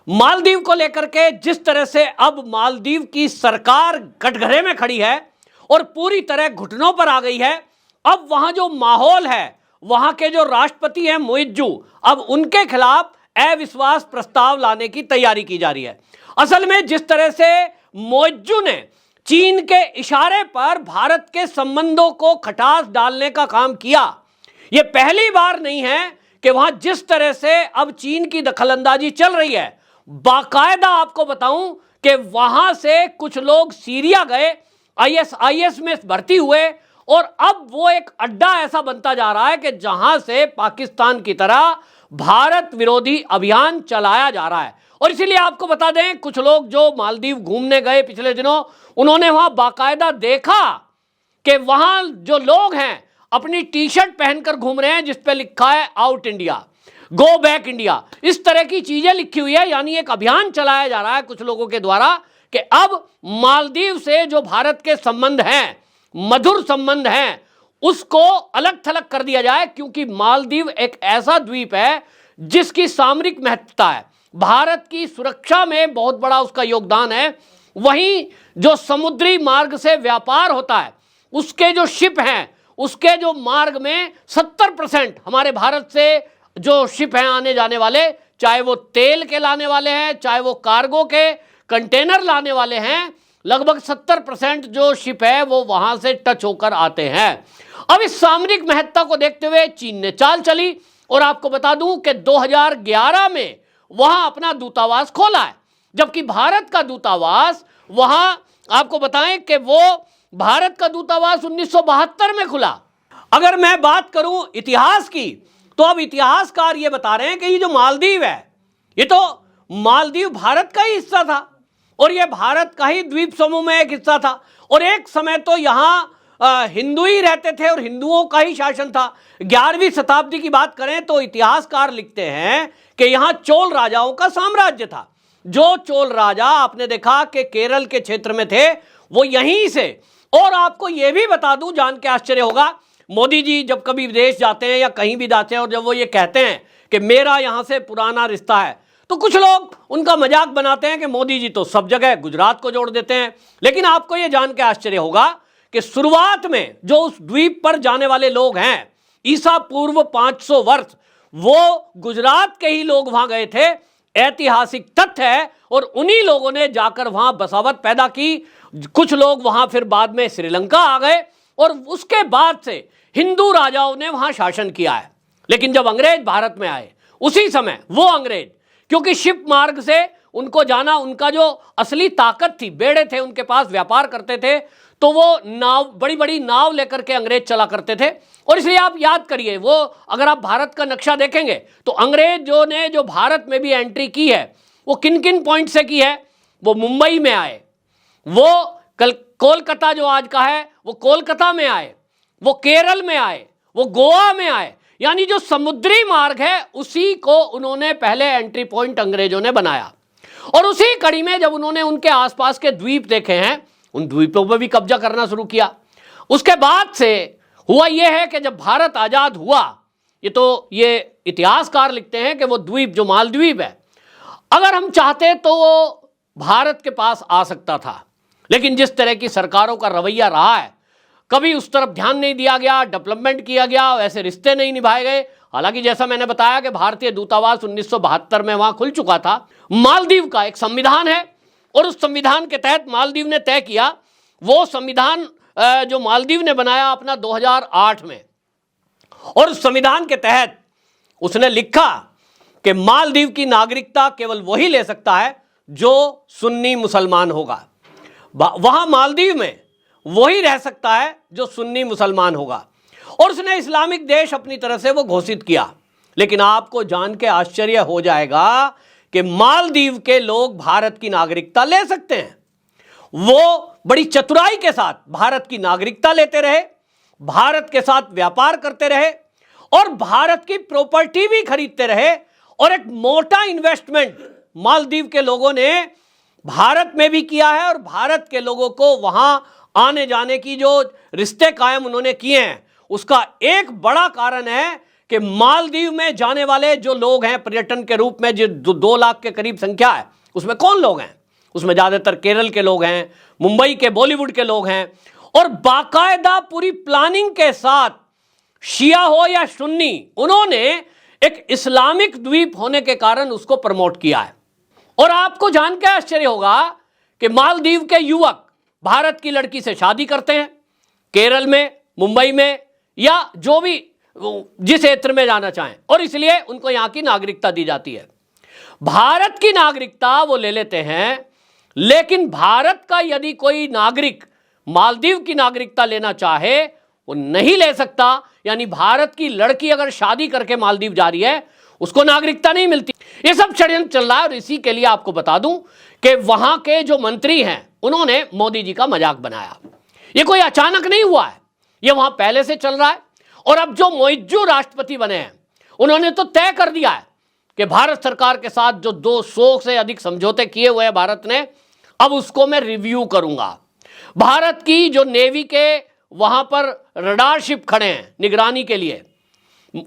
मालदीव को लेकर के जिस तरह से अब मालदीव की सरकार कटघरे में खड़ी है और पूरी तरह घुटनों पर आ गई है। अब वहां जो माहौल है, वहां के जो राष्ट्रपति हैं मुइज्जू, अब उनके खिलाफ अविश्वास प्रस्ताव लाने की तैयारी की जा रही है। असल में जिस तरह से मुइज्जू ने चीन के इशारे पर भारत के संबंधों को खटास डालने का काम किया, यह पहली बार नहीं है कि वहां जिस तरह से अब चीन की दखलंदाजी चल रही है। बाकायदा आपको बताऊं कि वहां से कुछ लोग सीरिया गए, आईएसआईएस में भर्ती हुए और अब वो एक अड्डा ऐसा बनता जा रहा है कि जहां से पाकिस्तान की तरह भारत विरोधी अभियान चलाया जा रहा है। और इसीलिए आपको बता दें, कुछ लोग जो मालदीव घूमने गए पिछले दिनों, उन्होंने वहां बाकायदा देखा कि वहां जो लोग हैं अपनी टी शर्ट पहनकर घूम रहे हैं जिस पे लिखा है out India, go back India, इस तरह की चीजें लिखी हुई है। यानी एक अभियान चलाया जा रहा है कुछ लोगों के द्वारा कि अब मालदीव से जो भारत के संबंध हैं, मधुर संबंध हैं, उसको अलग थलग कर दिया जाए, क्योंकि मालदीव एक ऐसा द्वीप है जिसकी सामरिक महत्ता है, भारत की सुरक्षा में बहुत बड़ा उसका योगदान है। वहीं जो समुद्री मार्ग से व्यापार होता है, उसके जो शिप हैं, उसके जो मार्ग में 70% हमारे भारत से जो शिप हैं आने जाने वाले, चाहे वो तेल के लाने वाले हैं, चाहे वो कार्गो के कंटेनर लाने वाले हैं, लगभग 70% जो शिप है वो वहां से टच होकर आते हैं। अब इस सामरिक महत्ता को देखते हुए चीन ने चाल चली और आपको बता दूं कि 2011 में वहां अपना दूतावास खोला है, जबकि भारत का दूतावास वहां, आपको बताएं कि वो भारत का दूतावास 1972 में खुला। अगर मैं बात करूं इतिहास की, तो अब इतिहासकार ये बता रहे हैं कि ये जो मालदीव है, ये तो मालदीव भारत का ही हिस्सा था और ये भारत का ही द्वीप समूह में एक हिस्सा था और एक समय तो यहां हिंदू ही रहते थे और हिंदुओं का ही शासन था। 11वीं शताब्दी की बात करें तो इतिहासकार लिखते हैं कि यहां चोल राजाओं का साम्राज्य था। जो चोल राजा आपने देखा कि केरल के क्षेत्र में थे, वो यहीं से। और आपको यह भी बता दूं, जान के आश्चर्य होगा, मोदी जी जब कभी विदेश जाते हैं या कहीं भी जाते हैं और जब वो ये कहते हैं कि मेरा यहां से पुराना रिश्ता है, तो कुछ लोग उनका मजाक बनाते हैं कि मोदी जी तो सब जगह गुजरात को जोड़ देते हैं। लेकिन आपको ये जान के आश्चर्य होगा कि शुरुआत में जो उस द्वीप पर जाने वाले लोग हैं, ईसा पूर्व 500 वर्ष, वो गुजरात के ही लोग वहां गए थे। ऐतिहासिक तथ्य है। और उन्हीं लोगों ने जाकर वहां बसावट पैदा की। कुछ लोग वहां फिर बाद में श्रीलंका आ गए और उसके बाद से हिंदू राजाओं ने वहां शासन किया है। लेकिन जब अंग्रेज भारत में आए, उसी समय वो अंग्रेज, क्योंकि शिप मार्ग से उनको जाना, उनका जो असली ताकत थी, बेड़े थे उनके पास, व्यापार करते थे, तो वो नाव, बड़ी बड़ी नाव लेकर के अंग्रेज चला करते थे। और इसलिए आप याद करिए, वो अगर आप भारत का नक्शा देखेंगे तो अंग्रेजों ने जो भारत में भी एंट्री की है, वो किन किन पॉइंट से की है। वो मुंबई में आए, वो कोलकाता जो आज का है वो कोलकाता में आए, वो केरल में आए, वो गोवा में आए। यानी जो समुद्री मार्ग है उसी को उन्होंने पहले एंट्री पॉइंट अंग्रेजों ने बनाया। और उसी कड़ी में जब उन्होंने उनके आसपास के द्वीप देखे हैं, उन द्वीपों पर भी कब्जा करना शुरू किया। उसके बाद से हुआ यह है कि जब भारत आजाद हुआ, ये इतिहासकार लिखते हैं कि वो द्वीप जो मालद्वीप है, अगर हम चाहते तो वो भारत के पास आ सकता था, लेकिन जिस तरह की सरकारों का रवैया रहा है, कभी उस तरफ ध्यान नहीं दिया गया, डेवलपमेंट किया गया, वैसे रिश्ते नहीं निभाए गए। हालांकि जैसा मैंने बताया कि भारतीय दूतावास 1972 में वहां खुल चुका था। मालदीव का एक संविधान है और उस संविधान के तहत मालदीव ने तय किया, वो संविधान जो मालदीव ने बनाया अपना 2008 में, और उस संविधान के तहत उसने लिखा कि मालदीव की नागरिकता केवल वही ले सकता है जो सुन्नी मुसलमान होगा। वहां मालदीव में वही रह सकता है जो सुन्नी मुसलमान होगा। और उसने इस्लामिक देश अपनी तरफ से वो घोषित किया। लेकिन आपको जान के आश्चर्य हो जाएगा कि मालदीव के लोग भारत की नागरिकता ले सकते हैं। वो बड़ी चतुराई के साथ भारत की नागरिकता लेते रहे, भारत के साथ व्यापार करते रहे और भारत की प्रॉपर्टी भी खरीदते रहे। और एक मोटा इन्वेस्टमेंट मालदीव के लोगों ने भारत में भी किया है और भारत के लोगों को वहां आने जाने की जो रिश्ते कायम उन्होंने किए हैं, उसका एक बड़ा कारण है कि मालदीव में जाने वाले जो लोग हैं पर्यटन के रूप में, जो 2 लाख के करीब संख्या है, उसमें कौन लोग हैं? उसमें ज्यादातर केरल के लोग हैं, मुंबई के, बॉलीवुड के लोग हैं, और बाकायदा पूरी प्लानिंग के साथ, शिया हो या सुन्नी, उन्होंने एक इस्लामिक द्वीप होने के कारण उसको प्रमोट किया है। और आपको जान के आश्चर्य होगा कि मालदीव के युवक भारत की लड़की से शादी करते हैं, केरल में, मुंबई में, या जो भी जिस क्षेत्र में जाना चाहें, और इसलिए उनको यहां की नागरिकता दी जाती है। भारत की नागरिकता वो ले लेते हैं, लेकिन भारत का यदि कोई नागरिक मालदीव की नागरिकता लेना चाहे वो नहीं ले सकता। यानी भारत की लड़की अगर शादी करके मालदीव जा रही है, उसको नागरिकता नहीं मिलती। ये सब षड्यंत्र चल रहा है। और इसी के लिए आपको बता दूं कि वहां के जो मंत्री हैं, उन्होंने मोदी जी का मजाक बनाया। ये कोई अचानक नहीं हुआ है, ये वहां पहले से चल रहा है। और अब जो मोइज्जू राष्ट्रपति बने हैं, उन्होंने तो तय कर दिया है कि भारत सरकार के साथ जो 200 से अधिक समझौते किए हुए हैं भारत ने, अब उसको मैं रिव्यू करूंगा। भारत की जो नेवी के वहां पर रडारशिप खड़े हैं निगरानी के लिए,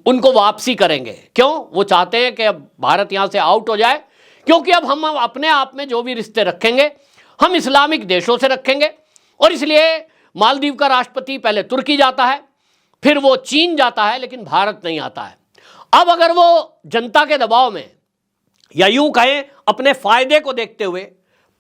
उनको वापसी करेंगे। क्यों? वो चाहते हैं कि अब भारत यहां से आउट हो जाए, क्योंकि अब हम अपने आप में जो भी रिश्ते रखेंगे, हम इस्लामिक देशों से रखेंगे। और इसलिए मालदीव का राष्ट्रपति पहले तुर्की जाता है, फिर वो चीन जाता है, लेकिन भारत नहीं आता है। अब अगर वो जनता के दबाव में, या यूं कहें अपने फायदे को देखते हुए,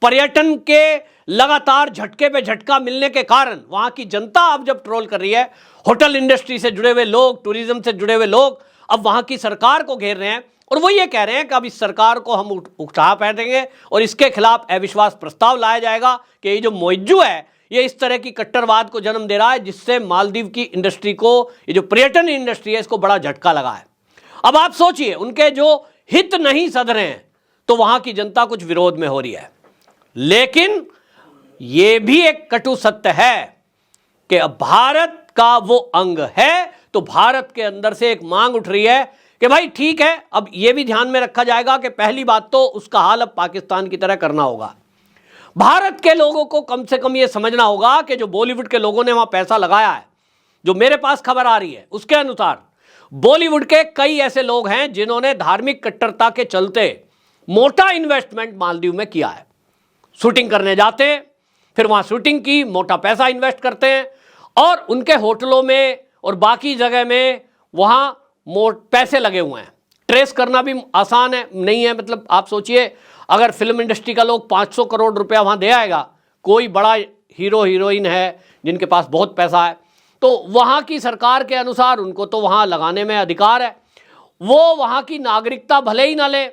पर्यटन के लगातार झटके पे झटका मिलने के कारण वहां की जनता अब जब ट्रोल कर रही है, होटल इंडस्ट्री से जुड़े हुए लोग, टूरिज्म से जुड़े हुए लोग अब वहां की सरकार को घेर रहे हैं, और वो ये कह रहे हैं कि अब इस सरकार को हम उठा फेंकेंगे और इसके खिलाफ अविश्वास प्रस्ताव लाया जाएगा कि ये जो मोइज्जू है, ये इस तरह की कट्टरवाद को जन्म दे रहा है, जिससे मालदीव की इंडस्ट्री को, ये जो पर्यटन इंडस्ट्री है, इसको बड़ा झटका लगा है। अब आप सोचिए, उनके जो हित नहीं सध रहे हैं, तो वहां की जनता कुछ विरोध में हो रही है। लेकिन यह भी एक कटु सत्य है कि अब भारत का वो अंग है, तो भारत के अंदर से एक मांग उठ रही है कि भाई ठीक है, अब यह भी ध्यान में रखा जाएगा कि पहली बात तो उसका हाल अब पाकिस्तान की तरह करना होगा। भारत के लोगों को कम से कम यह समझना होगा कि जो बॉलीवुड के लोगों ने वहां पैसा लगाया है, जो मेरे पास खबर आ रही है उसके अनुसार बॉलीवुड के कई ऐसे लोग हैं जिन्होंने धार्मिक कट्टरता के चलते मोटा इन्वेस्टमेंट मालदीव में किया है। शूटिंग करने जाते हैं, फिर वहां शूटिंग की, मोटा पैसा इन्वेस्ट करते हैं, और उनके होटलों में और बाकी जगह में वहां पैसे लगे हुए हैं। ट्रेस करना भी आसान है नहीं है। मतलब आप सोचिए, अगर फिल्म इंडस्ट्री का लोग 500 करोड़ रुपया वहां दे आएगा, कोई बड़ा हीरो हीरोइन है जिनके पास बहुत पैसा है, तो वहां की सरकार के अनुसार उनको तो वहां लगाने में अधिकार है। वो वहां की नागरिकता भले ही ना ले,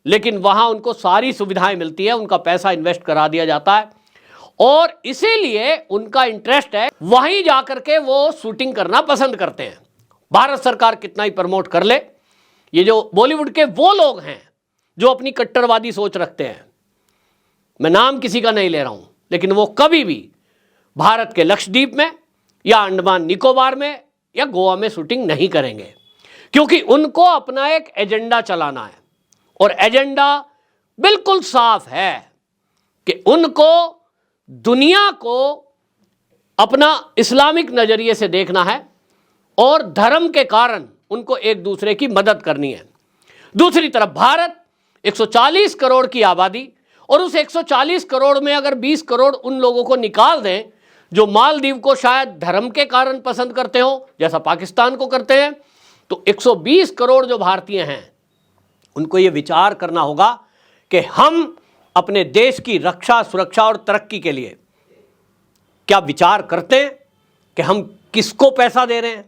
लेकिन वहां उनको सारी सुविधाएं मिलती है, उनका पैसा इन्वेस्ट करा दिया जाता है, और इसीलिए उनका इंटरेस्ट है वहीं जाकर के वो शूटिंग करना पसंद करते हैं। भारत सरकार कितना ही प्रमोट कर ले, ये जो बॉलीवुड के वो लोग हैं जो अपनी कट्टरवादी सोच रखते हैं, मैं नाम किसी का नहीं ले रहा हूं, लेकिन वो कभी भी भारत के लक्षद्वीप में या अंडमान निकोबार में या गोवा में शूटिंग नहीं करेंगे, क्योंकि उनको अपना एक एजेंडा चलाना है। और एजेंडा बिल्कुल साफ है कि उनको दुनिया को अपना इस्लामिक नजरिए से देखना है, और धर्म के कारण उनको एक दूसरे की मदद करनी है। दूसरी तरफ भारत 140 करोड़ की आबादी, और उस 140 करोड़ में अगर 20 करोड़ उन लोगों को निकाल दें जो मालदीव को शायद धर्म के कारण पसंद करते हो, जैसा पाकिस्तान को करते हैं, तो 120 करोड़ जो भारतीय हैं उनको ये विचार करना होगा कि हम अपने देश की रक्षा, सुरक्षा और तरक्की के लिए क्या विचार करते हैं, कि हम किसको पैसा दे रहे हैं,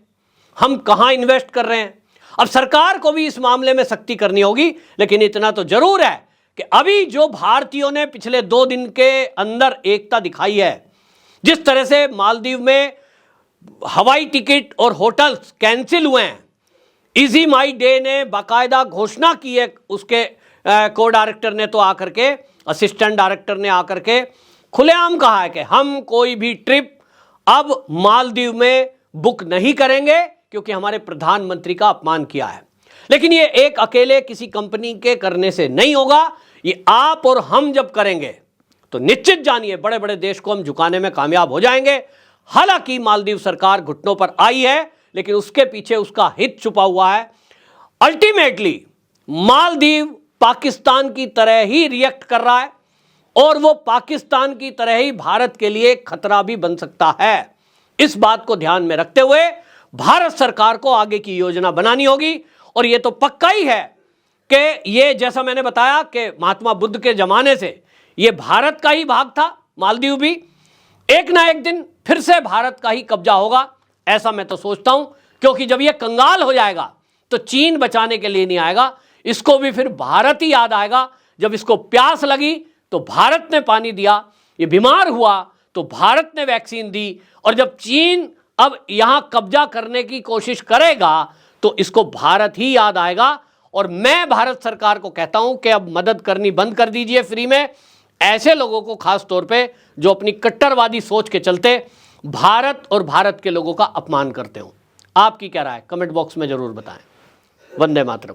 हम कहां इन्वेस्ट कर रहे हैं। अब सरकार को भी इस मामले में सख्ती करनी होगी, लेकिन इतना तो जरूर है कि अभी जो भारतीयों ने पिछले 2 दिन के अंदर एकता दिखाई है, जिस तरह से मालदीव में हवाई टिकट और होटल्स कैंसिल हुए हैं, इजी माई डे ने बाकायदा घोषणा की है, उसके को डायरेक्टर ने तो आकर के, असिस्टेंट डायरेक्टर ने आकर के खुलेआम कहा है कि हम कोई भी ट्रिप अब मालदीव में बुक नहीं करेंगे, क्योंकि हमारे प्रधानमंत्री का अपमान किया है। लेकिन ये एक अकेले किसी कंपनी के करने से नहीं होगा, ये आप और हम जब करेंगे तो निश्चित जानिए बड़े बड़े देश को हम झुकाने में कामयाब हो जाएंगे। हालांकि मालदीव सरकार घुटनों पर आई है, लेकिन उसके पीछे उसका हित छुपा हुआ है। अल्टीमेटली मालदीव पाकिस्तान की तरह ही रिएक्ट कर रहा है और वो पाकिस्तान की तरह ही भारत के लिए खतरा भी बन सकता है। इस बात को ध्यान में रखते हुए भारत सरकार को आगे की योजना बनानी होगी। और ये तो पक्का ही है कि ये, जैसा मैंने बताया कि महात्मा बुद्ध के जमाने से ये भारत का ही भाग था, मालदीव भी एक ना एक दिन फिर से भारत का ही कब्जा होगा, ऐसा मैं तो सोचता हूं। क्योंकि जब ये कंगाल हो जाएगा तो चीन बचाने के लिए नहीं आएगा, इसको भी फिर भारत ही याद आएगा। जब इसको प्यास लगी तो भारत ने पानी दिया, ये बीमार हुआ तो भारत ने वैक्सीन दी, और जब चीन अब यहां कब्जा करने की कोशिश करेगा तो इसको भारत ही याद आएगा। और मैं भारत सरकार को कहता हूं कि अब मदद करनी बंद कर दीजिए फ्री में ऐसे लोगों को, खास तौर पे जो अपनी कट्टरवादी सोच के चलते भारत और भारत के लोगों का अपमान करते हो। आपकी क्या राय, कमेंट बॉक्स में जरूर बताएं। वंदे मातरम।